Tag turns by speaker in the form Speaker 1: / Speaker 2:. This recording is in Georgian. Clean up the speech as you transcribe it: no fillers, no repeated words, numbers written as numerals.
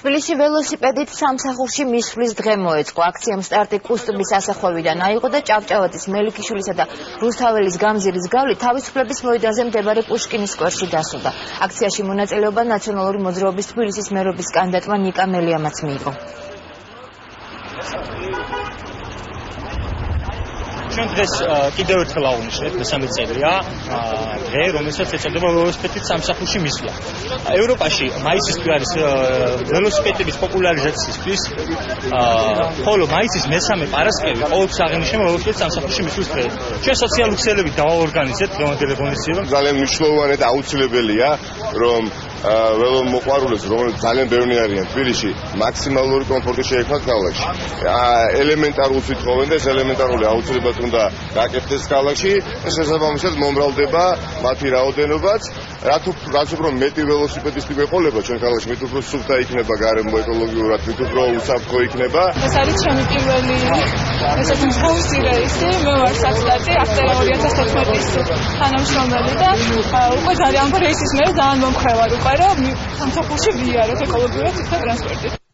Speaker 1: თბილისში ველოსიპედით სამსახურში მისვლის დღე მოეწყო. აქციამ სტარტი კუსტუბის ასახვევიდან აიღო და ჭავჭავაძის, მელიქიშვილისა და რუსთაველის გამზირის გავლით თავისუფლების მოედანზე მდებარე პუშკინის სკვერში დასრულდა. აქციაში მონაწილეობა ნაციონალური მოძრაობის თბილისის მერობის კანდიდატმა ნიკა მელიამაც მიიღო.
Speaker 2: ჩვენ დღეს კიდევ ერთხელ აღვნიშნეთ, მესამე წელია დღე, რომელსაც ეწოდება ველოსიპედით სამსახურში მისვლა. ევროპაში მაისისთვის არის ველოსიპედების პოპულარიზაციისთვის, ხოლო მაისის მესამე პარასკევი ყოველთვის აღინიშნება ველოსიპედით სამსახურში მისვლის დღე. ჩვენ სოციალური ქსელებით დავაორგანიზებთ დღევანდელი ღონისძიება.
Speaker 3: ძალიან მნიშვნელოვანი და აუცილებელია, რომ ველომოყვარულებს, რომელთაც ძალიან ბევრი არიან თბილისში, მაქსიმალური კომფორტი შეექმნათ ქალაქში. ელემენტარულ უთხოვენ და ეს ელემენტარული აუცილებლად უნდა გაკეთდეს ქალაქში, შესაბამისად მომრავლდება მათი რაოდენობაც, რაც უფრო მეტი ველოსიპედისტი გვეყოლება ჩვენ ქალაქში, მით უფრო სუფთა იქნება გარემო ეკოლოგიურად, მით უფრო უსაფრთხო იქნება.
Speaker 4: ეს არის ჩემი პირველი ესეთი მსგავსი რეისი, მე ვარ საქსტატი, ახლა 2014 წლის თანამშრომელი და უკვე ძალიან რეისის მე ძალიან მომხრევარ უკვე რომ სამსახურში ვიაროთ ეკოლოგიურად ციხე ტრანსპორტით.